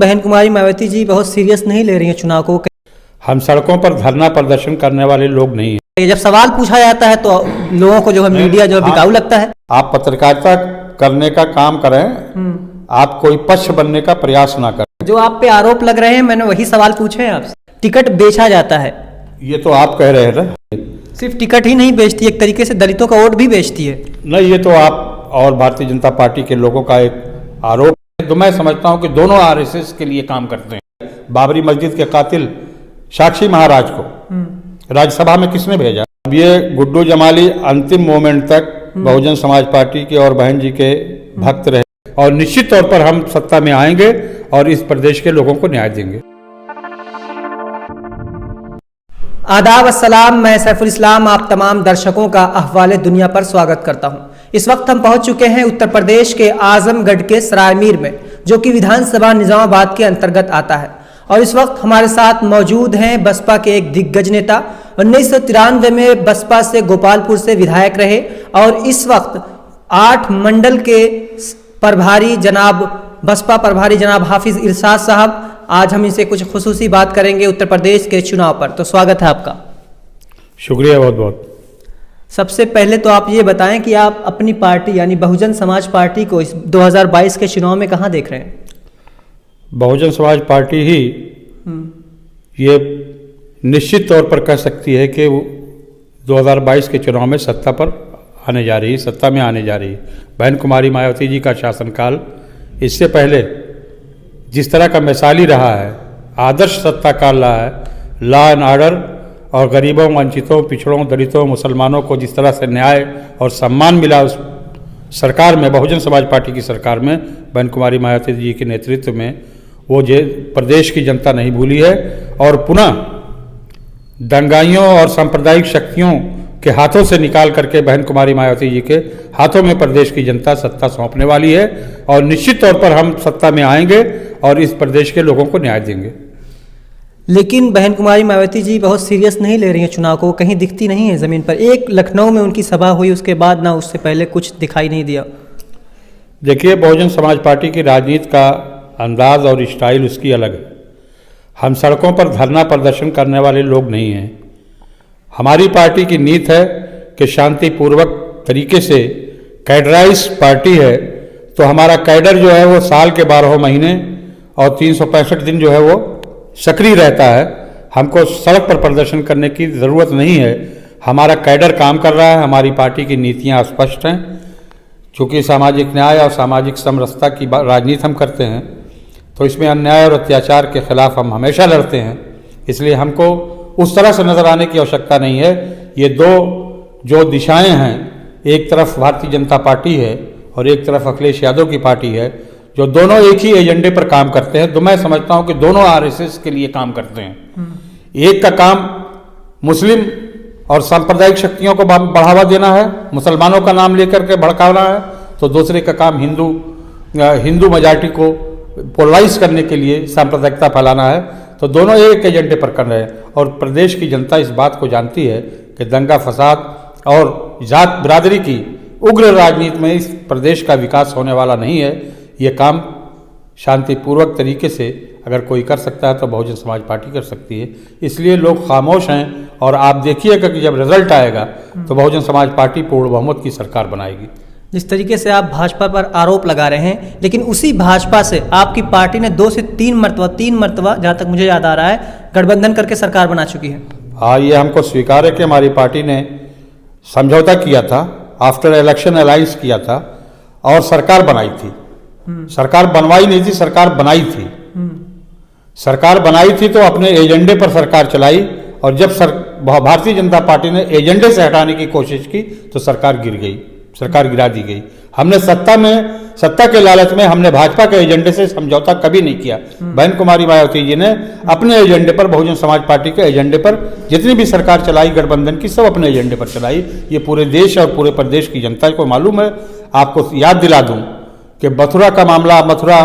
बहन कुमारी मायावती जी बहुत सीरियस नहीं ले रही हैं चुनाव को? हम सड़कों पर धरना प्रदर्शन करने वाले लोग नहीं हैं। जब सवाल पूछा जाता है तो लोगों को जो है मीडिया जो बिकाऊ लगता है। आप पत्रकारिता करने का काम करें, आप कोई पक्ष बनने का प्रयास ना करें। जो आप पे आरोप लग रहे हैं मैंने वही सवाल पूछे हैं आपसे। टिकट बेचा जाता है, ये तो आप कह रहे हैं ना। सिर्फ टिकट ही नहीं बेचती, एक तरीके से दलितों का वोट भी बेचती है। नहीं, ये तो आप और भारतीय जनता पार्टी के लोगों का एक आरोप है। तो मैं समझता हूं कि दोनों आरएसएस के लिए काम करते हैं। बाबरी मस्जिद के कातिल साक्षी महाराज को राज्यसभा में किसने भेजा? अब ये गुड्डू जमाली अंतिम मोमेंट तक बहुजन समाज पार्टी के और बहन जी के भक्त रहे, और निश्चित तौर पर हम सत्ता में आएंगे और इस प्रदेश के लोगों को न्याय देंगे। आदाब अस्सलाम, मैं सैफुल इस्लाम आप तमाम दर्शकों का अहवाले दुनिया पर स्वागत करता हूं। इस वक्त हम पहुंच चुके हैं उत्तर प्रदेश के आजमगढ़ के सरायमीर में, जो कि विधानसभा निजामाबाद के अंतर्गत आता है। और इस वक्त हमारे साथ मौजूद हैं बसपा के एक दिग्गज नेता। 1993 में बसपा से गोपालपुर से विधायक रहे और इस वक्त 8 मंडल के प्रभारी जनाब बसपा प्रभारी जनाब हाफिज इरशाद साहब। आज हम इनसे कुछ खुसूसी बात करेंगे उत्तर प्रदेश के चुनाव पर। तो स्वागत है आपका। शुक्रिया बहुत बहुत। सबसे पहले तो आप ये बताएं कि आप अपनी पार्टी यानी बहुजन समाज पार्टी को इस 2022 के चुनाव में कहाँ देख रहे हैं? बहुजन समाज पार्टी ही ये निश्चित तौर पर कह सकती है कि 2022 के चुनाव में सत्ता पर आने जा रही, सत्ता में आने जा रही। बहन कुमारी मायावती जी का शासनकाल इससे पहले जिस तरह का मिसाली रहा है, आदर्श सत्ता काल रहा है, लॉ एंड ऑर्डर और गरीबों, वंचितों, पिछड़ों, दलितों, मुसलमानों को जिस तरह से न्याय और सम्मान मिला उस सरकार में, बहुजन समाज पार्टी की सरकार में बहन कुमारी मायावती जी के नेतृत्व में, वो प्रदेश की जनता नहीं भूली है। और पुनः दंगाइयों और सांप्रदायिक शक्तियों के हाथों से निकाल करके बहन कुमारी मायावती जी के हाथों में प्रदेश की जनता सत्ता सौंपने वाली है। और निश्चित तौर पर हम सत्ता में आएंगे और इस प्रदेश के लोगों को न्याय देंगे। लेकिन बहन कुमारी मायावती जी बहुत सीरियस नहीं ले रही हैं चुनाव को, कहीं दिखती नहीं है ज़मीन पर। एक लखनऊ में उनकी सभा हुई, उसके बाद ना उससे पहले कुछ दिखाई नहीं दिया। देखिए, बहुजन समाज पार्टी की राजनीति का अंदाज और स्टाइल उसकी अलग है। हम सड़कों पर धरना प्रदर्शन करने वाले लोग नहीं हैं। हमारी पार्टी की नीति है कि शांतिपूर्वक तरीके से कैडराइज पार्टी है, तो हमारा कैडर जो है वो साल के 12 महीने और 365 दिन जो है वो सक्रिय रहता है। हमको सड़क पर प्रदर्शन करने की ज़रूरत नहीं है। हमारा कैडर काम कर रहा है, हमारी पार्टी की नीतियाँ स्पष्ट हैं। चूँकि सामाजिक न्याय और सामाजिक समरसता की राजनीति हम करते हैं, तो इसमें अन्याय और अत्याचार के खिलाफ हम हमेशा लड़ते हैं। इसलिए हमको उस तरह से नज़र आने की आवश्यकता नहीं है। ये दो जो दिशाएं हैं, एक तरफ भारतीय जनता पार्टी है और एक तरफ अखिलेश यादव की पार्टी है, जो दोनों एक ही एजेंडे पर काम करते हैं। तो मैं समझता हूं कि दोनों आरएसएस के लिए काम करते हैं। एक का काम मुस्लिम और सांप्रदायिक शक्तियों को बढ़ावा देना है, मुसलमानों का नाम लेकर के भड़काना है, तो दूसरे का काम हिंदू मेजॉरिटी को पोलराइज करने के लिए सांप्रदायिकता फैलाना है। तो दोनों एक एजेंडे पर कर रहे हैं। और प्रदेश की जनता इस बात को जानती है कि दंगा फसाद और जात बिरादरी की उग्र राजनीति में इस प्रदेश का विकास होने वाला नहीं है। ये काम शांतिपूर्वक तरीके से अगर कोई कर सकता है तो बहुजन समाज पार्टी कर सकती है। इसलिए लोग खामोश हैं। और आप देखिएगा कि जब रिजल्ट आएगा तो बहुजन समाज पार्टी पूर्ण बहुमत की सरकार बनाएगी। जिस तरीके से आप भाजपा पर आरोप लगा रहे हैं, लेकिन उसी भाजपा से आपकी पार्टी ने 2 से 3 मरतबा जहाँ तक मुझे याद आ रहा है गठबंधन करके सरकार बना चुकी है। हाँ, ये हमको स्वीकार है कि हमारी पार्टी ने समझौता किया था, आफ्टर इलेक्शन अलायंस किया था और सरकार बनाई थी। सरकार बनवाई नहीं थी, सरकार बनाई थी। सरकार बनाई थी तो अपने एजेंडे पर सरकार चलाई, और जब भारतीय जनता पार्टी ने एजेंडे से हटाने की कोशिश की तो सरकार गिर गई, सरकार गिरा दी गई। हमने सत्ता के लालच में हमने भाजपा के एजेंडे से समझौता कभी नहीं किया। बहन कुमारी मायावती जी ने अपने एजेंडे पर, बहुजन समाज पार्टी के एजेंडे पर जितनी भी सरकार चलाई गठबंधन की, सब अपने एजेंडे पर चलाई। ये पूरे देश और पूरे प्रदेश की जनता को मालूम है। आपको याद दिला दूं कि मथुरा का मामला, मथुरा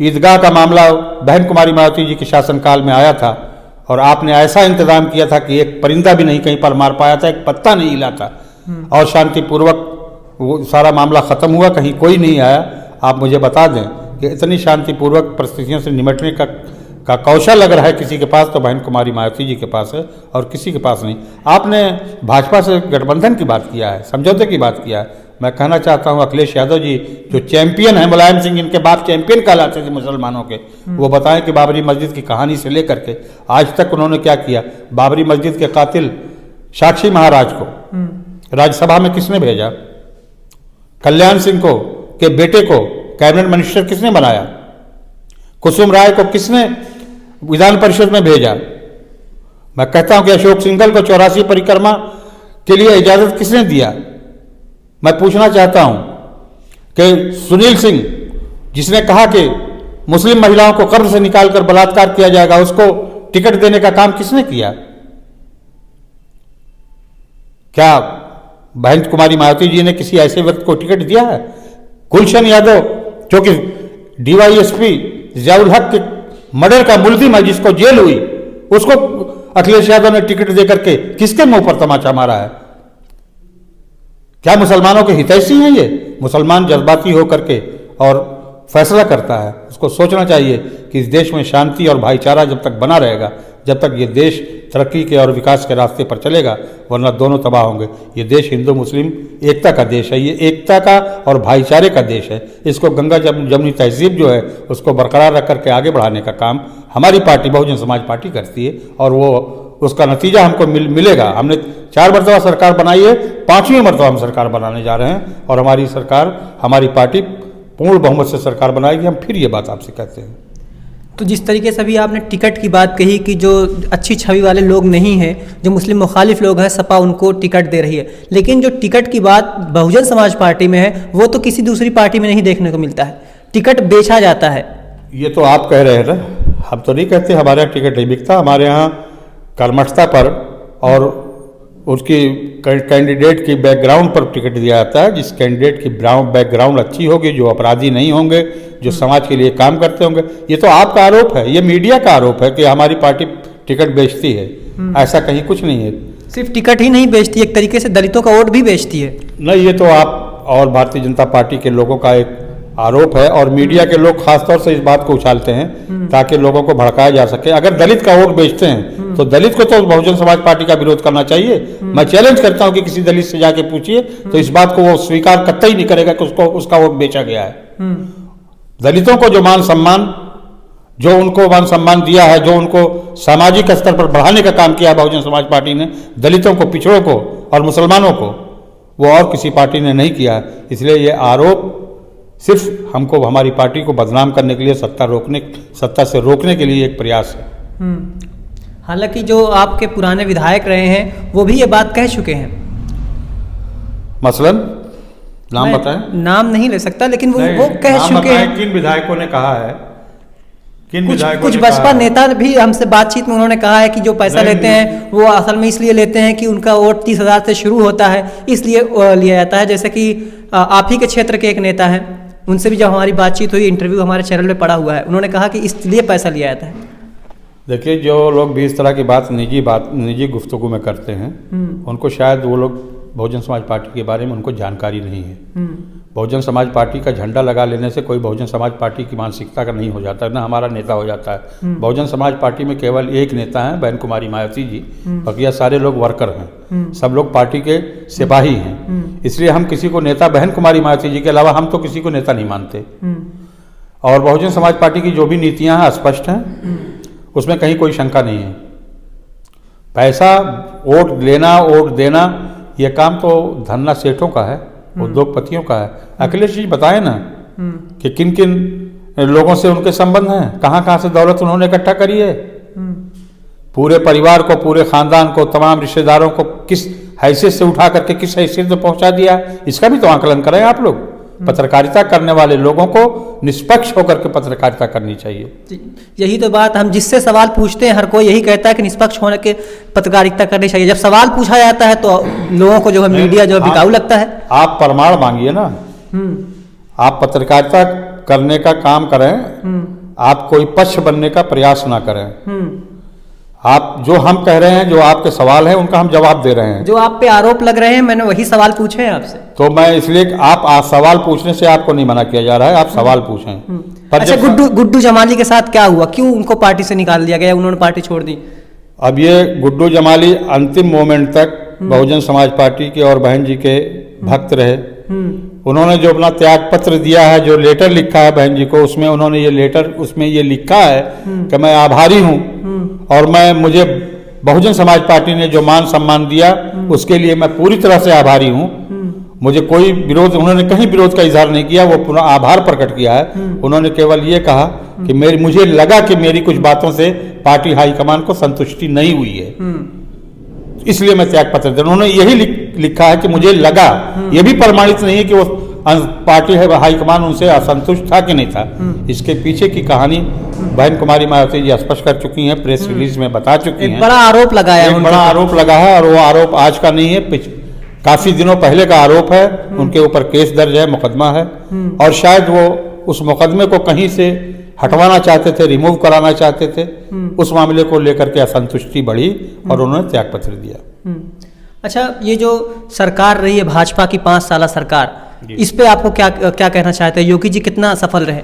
ईदगाह का मामला बहन कुमारी मायावती जी के शासनकाल में आया था, और आपने ऐसा इंतजाम किया था कि एक परिंदा भी नहीं कहीं पर मार पाया था, एक पत्ता नहीं हिला था, और शांतिपूर्वक वो सारा मामला ख़त्म हुआ, कहीं कोई नहीं आया। आप मुझे बता दें इतनी शांतिपूर्वक परिस्थितियों से निपटने का कौशल अगर है किसी के पास तो बहन कुमारी मायावती जी के पास है, और किसी के पास नहीं। आपने भाजपा से गठबंधन की बात किया है, समझौते की बात किया है। मैं कहना चाहता हूं अखिलेश यादव जी जो चैंपियन हैं, मुलायम सिंह इनके बाप चैंपियन कहलाते थे मुसलमानों के, वो बताएं कि बाबरी मस्जिद की कहानी से लेकर के आज तक उन्होंने क्या किया। बाबरी मस्जिद के कातिल साक्षी महाराज को राज्यसभा में किसने भेजा? कल्याण सिंह को के बेटे को कैबिनेट मिनिस्टर किसने बनाया? कुसुम राय को किसने विधान परिषद में भेजा? मैं कहता हूं कि अशोक सिंघल को 84 परिक्रमा के लिए इजाजत किसने दिया? मैं पूछना चाहता हूं कि सुनील सिंह जिसने कहा कि मुस्लिम महिलाओं को कब्र से निकालकर बलात्कार किया जाएगा, उसको टिकट देने का काम किसने किया? क्या बहन कुमारी मायावती जी ने किसी ऐसे व्यक्ति को टिकट दिया है? गुलशन यादव जो कि डीवाईएसपी जियाउल हक के मर्डर का मुलजिम है, जिसको जेल हुई, उसको अखिलेश यादव ने टिकट देकर के किसके मुंह पर तमाचा मारा है? क्या मुसलमानों के हितैषी हैं ये? मुसलमान जज्बाती होकर के और फैसला करता है। उसको सोचना चाहिए कि इस देश में शांति और भाईचारा जब तक बना रहेगा, जब तक ये देश तरक्की के और विकास के रास्ते पर चलेगा, वरना दोनों तबाह होंगे। ये देश हिंदू मुस्लिम एकता का देश है, ये एकता का और भाईचारे का देश है। इसको गंगा जमुनी तहजीब जो है उसको बरकरार रख करके आगे बढ़ाने का काम हमारी पार्टी बहुजन समाज पार्टी करती है, और वो उसका नतीजा हमको मिलेगा। हमने 4 मरतबा सरकार बनाई है, 5वीं मरतबा हम सरकार बनाने जा रहे हैं, और हमारी सरकार, हमारी पार्टी पूर्ण बहुमत से सरकार बनाएगी। हम फिर ये बात आपसे कहते हैं। तो जिस तरीके से अभी आपने टिकट की बात कही कि जो अच्छी छवि वाले लोग नहीं हैं, जो मुस्लिम मुखालिफ लोग हैं, सपा उनको टिकट दे रही है, लेकिन जो टिकट की बात बहुजन समाज पार्टी में है वो तो किसी दूसरी पार्टी में नहीं देखने को मिलता है। टिकट बेचा जाता है। ये तो आप कह रहे हैं ना, हम तो नहीं कहते हमारे यहाँ टिकट नहीं बिकता। हमारे यहाँ कर्मठता पर और उसकी कैंडिडेट की बैकग्राउंड पर टिकट दिया जाता है। जिस कैंडिडेट की बैकग्राउंड अच्छी होगी, जो अपराधी नहीं होंगे, जो समाज के लिए काम करते होंगे। ये तो आपका आरोप है, ये मीडिया का आरोप है कि हमारी पार्टी टिकट बेचती है। ऐसा कहीं कुछ नहीं है। सिर्फ टिकट ही नहीं बेचती, एक तरीके से दलितों का वोट भी बेचती है। नहीं, ये तो आप और भारतीय जनता पार्टी के लोगों का एक आरोप है, और मीडिया के लोग खासतौर से इस बात को उछालते हैं ताकि लोगों को भड़काया जा सके। अगर दलित का वोट बेचते हैं तो दलित को तो बहुजन समाज पार्टी का विरोध करना चाहिए। मैं चैलेंज करता हूं कि किसी दलित से जाके पूछिए तो इस बात को वो स्वीकार कतई नहीं करेगा कि उसका वोट बेचा गया है। दलितों को जो मान सम्मान, जो उनको मान सम्मान दिया है, जो उनको सामाजिक स्तर पर बढ़ाने का काम किया है बहुजन समाज पार्टी ने, दलितों को, पिछड़ों को और मुसलमानों को, वो और किसी पार्टी ने नहीं किया है। इसलिए ये आरोप सिर्फ हमको, हमारी पार्टी को बदनाम करने के लिए, सत्ता से रोकने के लिए एक प्रयास है। हालांकि जो आपके पुराने विधायक रहे हैं वो भी ये बात कह चुके हैं। मसलन नाम बताएं। नाम नहीं ले सकता, लेकिन वो कह चुके हैं। किन विधायकों ने कहा है? कुछ बसपा नेता भी हमसे बातचीत में उन्होंने कहा है कि जो पैसा लेते हैं वो असल में इसलिए लेते हैं कि उनका वोट 30,000 से शुरू होता है, इसलिए लिया जाता है। जैसे कि आप ही के क्षेत्र के एक नेता हैं, उनसे भी जब हमारी बातचीत हुई, इंटरव्यू हमारे चैनल पे पड़ा हुआ है, उन्होंने कहा कि इसलिए पैसा लिया जाता है। देखिए, जो लोग भी इस तरह की निजी गुफ्तगू में करते हैं, उनको शायद वो लोग बहुजन समाज पार्टी के बारे में उनको जानकारी नहीं है। बहुजन समाज पार्टी का झंडा लगा लेने से कोई बहुजन समाज पार्टी की मानसिकता का नहीं हो जाता, ना हमारा नेता हो जाता है। बहुजन समाज पार्टी में केवल एक नेता है, बहन कुमारी मायावती जी, बाकी सारे लोग वर्कर हैं, सब लोग पार्टी के सिपाही हैं। इसलिए हम किसी को नेता, बहन कुमारी मायावती जी के अलावा हम तो किसी को नेता नहीं मानते। और बहुजन समाज पार्टी की जो भी नीतियां हैं स्पष्ट हैं, उसमें कहीं कोई शंका नहीं है। पैसा, वोट लेना, वोट देना, ये काम तो धन्ना सेठों का है, उद्योगपतियों का है। अखिलेश जी बताएं ना कि किन किन लोगों से उनके संबंध हैं, कहाँ कहाँ से दौलत उन्होंने इकट्ठा करी है। पूरे परिवार को, पूरे खानदान को, तमाम रिश्तेदारों को किस हैसियत से उठा करके किस हैसियत में पहुंचा दिया, इसका भी तो आकलन करें आप लोग। पत्रकारिता करने वाले लोगों को निष्पक्ष होकर के पत्रकारिता करनी चाहिए। यही तो बात, हम जिससे सवाल पूछते हैं हर कोई यही कहता है कि निष्पक्ष होने के पत्रकारिता करनी चाहिए। जब सवाल पूछा जाता है तो लोगों को जो है मीडिया जो है बिकाऊ लगता है। आप प्रमाण मांगिए ना, आप पत्रकारिता करने का काम करें, आप कोई पक्ष बनने का प्रयास ना करें। आप जो हम कह रहे हैं, जो आपके सवाल हैं, उनका हम जवाब दे रहे हैं। जो आप पे आरोप लग रहे हैं मैंने वही सवाल पूछे हैं आपसे। तो मैं इसलिए आप सवाल पूछने से आपको नहीं मना किया जा रहा है, आप सवाल पूछें। पर अच्छा, गुड्डू जमाली के साथ क्या हुआ, क्यों उनको पार्टी से निकाल दिया गया, उन्होंने पार्टी छोड़ दी? अब ये गुड्डू जमाली अंतिम मोमेंट तक बहुजन समाज पार्टी के और बहन जी के भक्त रहे। उन्होंने जो अपना त्याग पत्र दिया है, जो लेटर लिखा है बहन जी को, उसमें उन्होंने ये लेटर, उसमें ये लिखा है कि मैं आभारी हूँ और मुझे बहुजन समाज पार्टी ने जो मान सम्मान दिया उसके लिए मैं पूरी तरह से आभारी हूँ। मुझे कोई विरोध, उन्होंने कहीं विरोध का इजहार नहीं किया, वो पूरा आभार प्रकट किया है। उन्होंने केवल ये कहा कि मुझे लगा कि मेरी कुछ बातों से पार्टी हाईकमान को संतुष्टि नहीं हुई है, इसलिए मैं त्याग पत्र दे। उन्होंने यही लिखा है कि मुझे लगा, यह भी प्रमाणित नहीं है कि वो पार्टी हाईकमान उनसे असंतुष्ट था कि नहीं था। इसके पीछे की कहानी बहन कुमारी मायावती जी स्पष्ट कर चुकी हैं, प्रेस रिलीज में बता चुकी हैं। बड़ा आरोप लगाया है, बड़ा आरोप लगा है, और वो आरोप आज का नहीं है, काफी दिनों पहले का आरोप है। उनके ऊपर केस दर्ज है, मुकदमा है, और शायद वो उस मुकदमे को कहीं से हटवाना चाहते थे, रिमूव कराना चाहते थे। उस मामले को लेकर के असंतुष्टि बढ़ी और उन्होंने त्यागपत्र दिया। अच्छा, ये जो सरकार रही है भाजपा की 5 साल सरकार, इस पे आपको क्या कहना चाहते हैं? योगी जी कितना सफल रहे?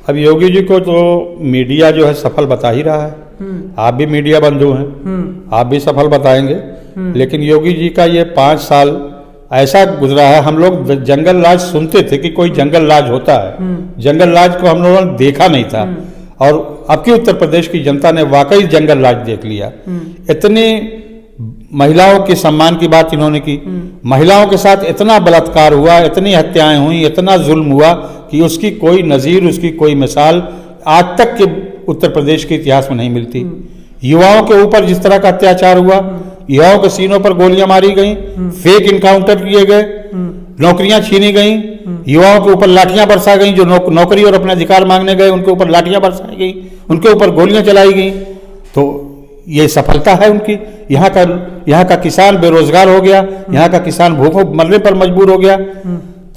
अब योगी जी को तो मीडिया जो है सफल बता ही रहा है, आप भी मीडिया बंधु हैं, आप भी सफल बताएंगे। लेकिन योगी जी का ये 5 साल ऐसा गुजरा है, हम लोग जंगल राज सुनते थे कि कोई जंगल राज होता है, जंगल राज को हम लोगों ने देखा नहीं था, और अब की उत्तर प्रदेश की जनता ने वाकई जंगल राज देख लिया। इतनी महिलाओं के सम्मान की बात इन्होंने की, महिलाओं के साथ इतना बलात्कार हुआ, इतनी हत्याएं हुई, इतना जुल्म हुआ कि उसकी कोई नज़ीर, उसकी कोई मिसाल आज तक के उत्तर प्रदेश के इतिहास में नहीं मिलती। युवाओं के ऊपर जिस तरह का अत्याचार हुआ, युवाओं के सीनों पर गोलियां मारी गई, फेक इनकाउंटर किए गए, नौकरियां छीनी गई, युवाओं के ऊपर लाठियां बरसा गई, जो नौकरी और अपने अधिकार मांगने गए उनके ऊपर लाठियां बरसाई गई, उनके ऊपर गोलियां चलाई गई। तो ये सफलता है उनकी। यहाँ का किसान बेरोजगार हो गया, यहाँ का किसान भूखों मरने पर मजबूर हो गया।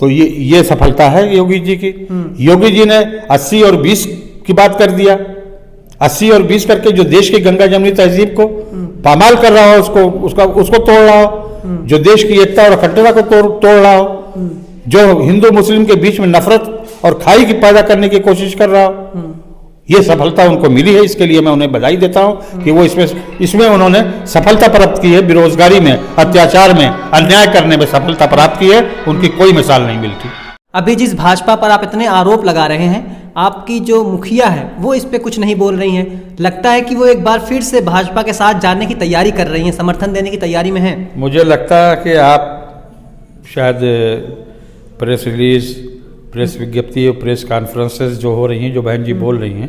तो ये सफलता है योगी जी की। योगी जी ने 80 और 20 की बात कर दिया, 80 और 20 करके जो देश की गंगा जमनी तहजीब को पामाल कर रहा हो, उसको तोड़ रहा हो, जो देश की एकता और अखंडता को तोड़ रहा हो, जो हिंदू मुस्लिम के बीच में नफरत और खाई की पैदा करने की कोशिश कर रहा हो, ये सफलता उनको मिली है। इसके लिए मैं उन्हें बधाई देता हूं कि वो इसमें उन्होंने सफलता प्राप्त की है। बेरोजगारी में, अत्याचार में, अन्याय करने में सफलता प्राप्त की है, उनकी कोई मिसाल नहीं मिलती। अभी जिस भाजपा पर आप इतने आरोप लगा रहे हैं, आपकी जो मुखिया है वो इस पे कुछ नहीं बोल रही हैं। लगता है कि वो एक बार फिर से भाजपा के साथ जाने की तैयारी कर रही हैं, समर्थन देने की तैयारी में हैं। मुझे लगता है कि आप शायद प्रेस रिलीज, प्रेस विज्ञप्ति और प्रेस कॉन्फ्रेंसेस जो हो रही हैं, जो बहन जी बोल रही हैं,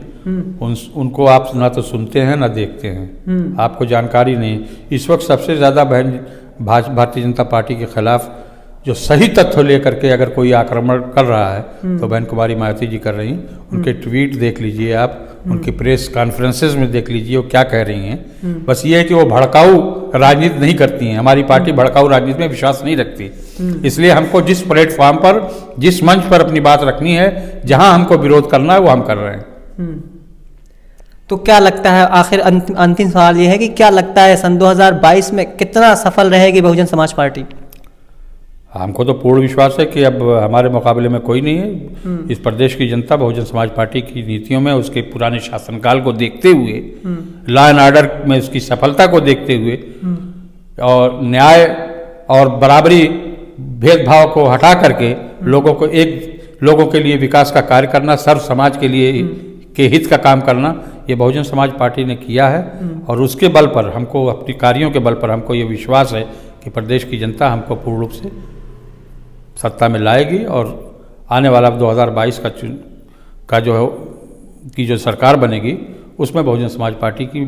उनको आप ना तो सुनते हैं ना देखते हैं, आपको जानकारी नहीं। इस वक्त सबसे ज़्यादा भारतीय जनता पार्टी के खिलाफ जो सही तथ्य लेकर के अगर कोई आक्रमण कर रहा है तो बहन कुमारी मायावती जी कर रही हैं। उनके ट्वीट देख लीजिए आप, उनकी प्रेस कॉन्फ्रेंसेस में देख लीजिए वो क्या कह रही हैं। बस ये है कि वो भड़काऊ राजनीति नहीं करती हैं। हमारी पार्टी भड़काऊ राजनीति में विश्वास नहीं रखती, इसलिए हमको जिस प्लेटफॉर्म पर, जिस मंच पर अपनी बात रखनी है, जहां हमको विरोध करना है वो हम कर रहे हैं। तो क्या लगता है, आखिर अंतिम सवाल ये है कि क्या लगता है सन 2022 में कितना सफल रहेगी बहुजन समाज पार्टी? हमको तो पूर्ण विश्वास है कि अब हमारे मुकाबले में कोई नहीं है। इस प्रदेश की जनता बहुजन समाज पार्टी की नीतियों में, उसके पुराने शासनकाल को देखते हुए, लॉ एंड ऑर्डर में उसकी सफलता को देखते हुए, और न्याय और बराबरी भेदभाव को हटा करके लोगों के लिए विकास का कार्य करना, सर्व समाज के लिए के हित का काम करना, ये बहुजन समाज पार्टी ने किया है। और उसके बल पर हमको, अपने कार्यों के बल पर हमको ये विश्वास है कि प्रदेश की जनता हमको पूर्ण रूप से सत्ता में लाएगी, और आने वाला 2022 का जो सरकार बनेगी उसमें बहुजन समाज पार्टी की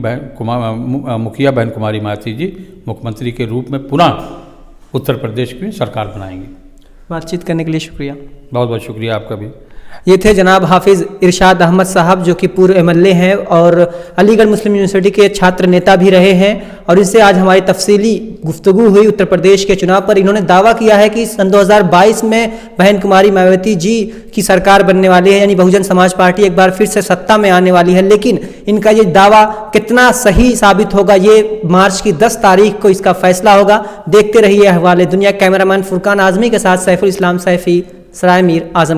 मुखिया बहन कुमारी मायावती जी मुख्यमंत्री के रूप में पुनः उत्तर प्रदेश की सरकार बनाएंगी। बातचीत करने के लिए शुक्रिया। बहुत बहुत शुक्रिया आपका भी। ये थे जनाब हाफिज़ इरशाद अहमद साहब, जो कि पूर्व MLA हैं और अलीगढ़ मुस्लिम यूनिवर्सिटी के छात्र नेता भी रहे हैं। और इनसे आज हमारी तफसीली गुफ्तगू हुई उत्तर प्रदेश के चुनाव पर। इन्होंने दावा किया है कि सन 2022 में बहन कुमारी मायावती जी की सरकार बनने वाली है, यानी बहुजन समाज पार्टी एक बार फिर से सत्ता में आने वाली है। लेकिन इनका ये दावा कितना सही साबित होगा, ये मार्च की 10 तारीख को इसका फैसला होगा। देखते रहिए अहवाल दुनिया। कैमरामैन फुरकान आजमी के साथ सैफुल इस्लाम सैफी, सराय मीर, आजम।